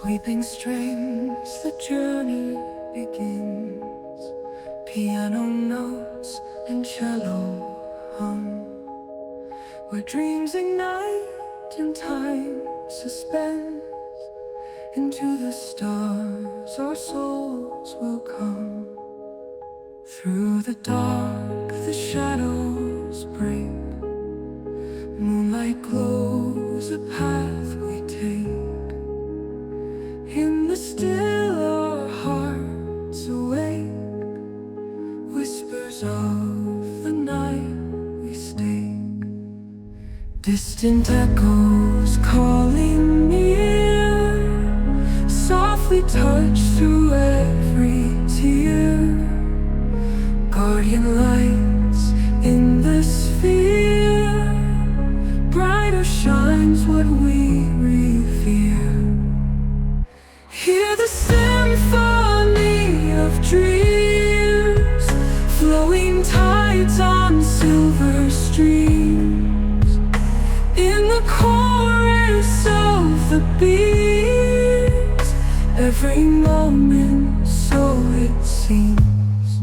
Sweeping strings, the journey begins. Piano notes and cello hum, where dreams ignite and time suspends. Into the stars our souls will come. Through the dark the shadows break. Moonlight glows a path we take. In the still our hearts awake. Whispers of the night we stake. Distant echoes calling near, softly touch through every tear. Guardian lights in the sphere, brighter shines what we revere. Hear the symphony of dreams, flowing tides on silver streams. In the chorus of the beats, every moment so it seems.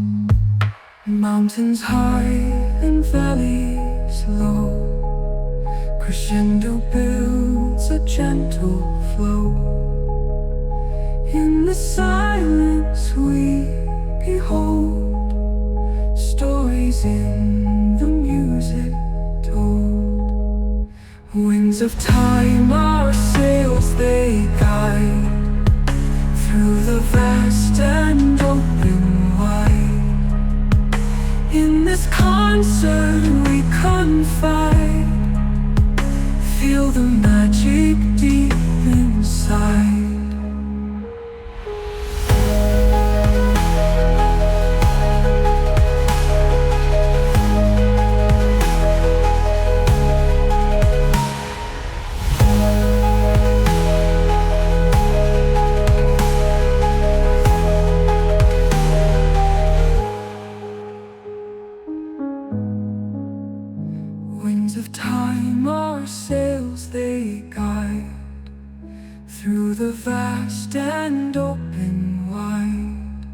Mountains high and valleys low, crescendo builds a gentle flow. In the silence we behold stories in the music told. Winds of time our sails they guide, through the vast and open wide. In this concert we confide, feel the magic deep inside. Winds of time our sails they guide, through the vast and open wide.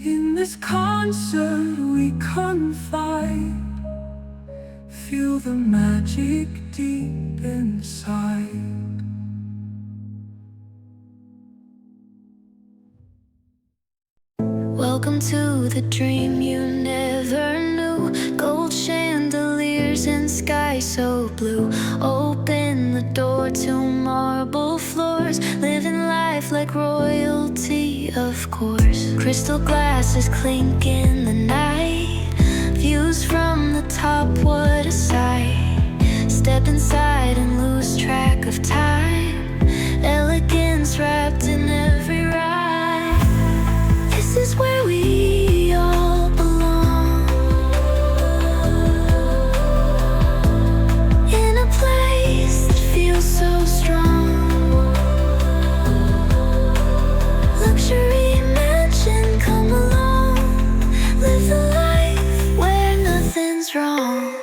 In this concert we confide, feel the magic deep inside. Welcome to the dream you never knew. Gold chandeliers and sky so blue. Open the door to marble floors, living life like royalty, of course. Crystal glasses clink in the night, views from the top, what a sight. Step inside and lose track of time, elegance wrapped in every ride. This is where we all belong, in a place that feels so strong. Luxury mansion, come along, live the life where nothing's wrong.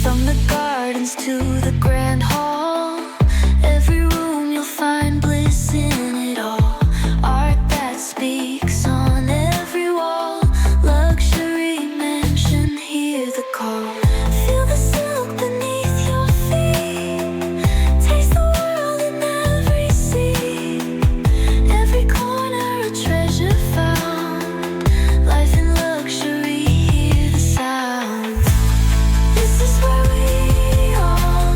From the gardens to the grand hall, every room you'll find bliss in it all. Art that speaks on every wall, luxury mansion, hear the call. Feel the silk beneath your feet, taste the world in every seat. Every corner a treasure found, life in luxury, hear the sound. This is where we all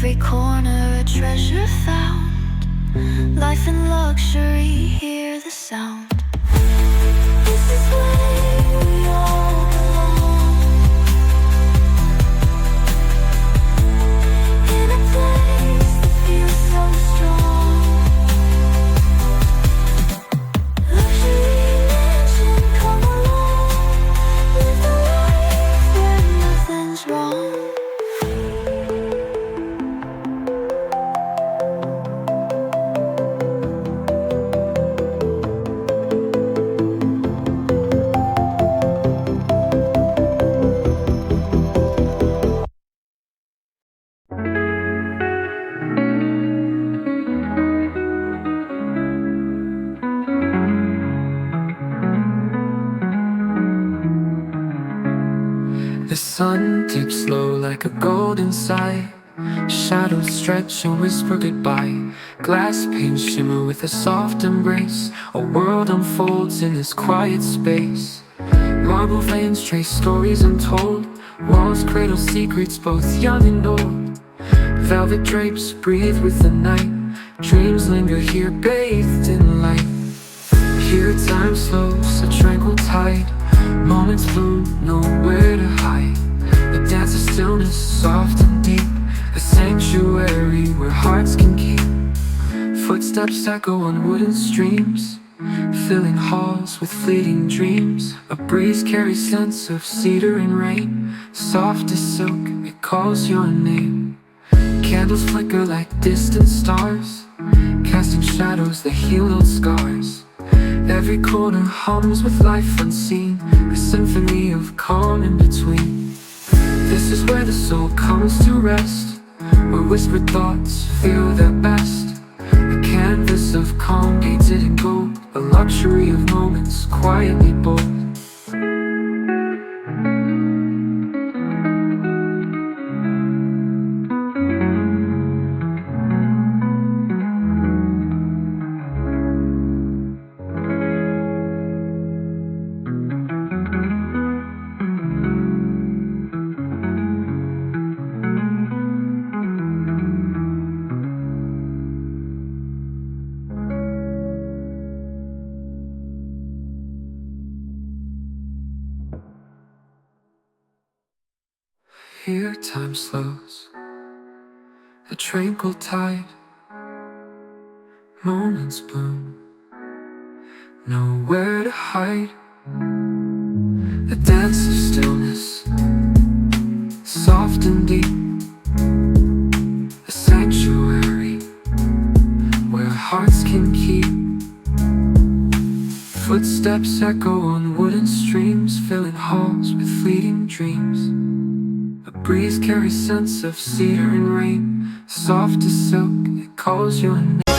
every corner a treasure found. Life in luxury, hear the sound. This is where we all belong, in a place that feels so strong. Luxury mansion, come along, live the life where nothing's wrong. The sun dips low like a golden sigh. Shadows stretch and whisper goodbye. Glass panes shimmer with a soft embrace. A world unfolds in this quiet space. Marble veins trace stories untold. Walls cradle secrets both young and old. Velvet drapes breathe with the night. Dreams linger here bathed in light. Here time slows, a tranquil tide. Moments bloom, nowhere to hide. The dance of stillness, soft and deep. A sanctuary where hearts can keep. Footsteps echo on wooden streams, filling halls with fleeting dreams. A breeze carries scents of cedar and rain. Soft as silk, it calls your name. Candles flicker like distant stars, casting shadows that heal old scars. Every corner hums with life unseen, a symphony of calm in between. This is where the soul comes to rest, where whispered thoughts feel their best. A canvas of calm painted in gold, a luxury of moments quietly bold. Here time slows, a tranquil tide. Moments bloom, nowhere to hide. The dance of stillness, soft and deep. A sanctuary where hearts can keep. Footsteps echo on wooden streams, filling halls with fleeting dreams. A breeze carries scents of cedar and rain. Soft as silk, it calls your name.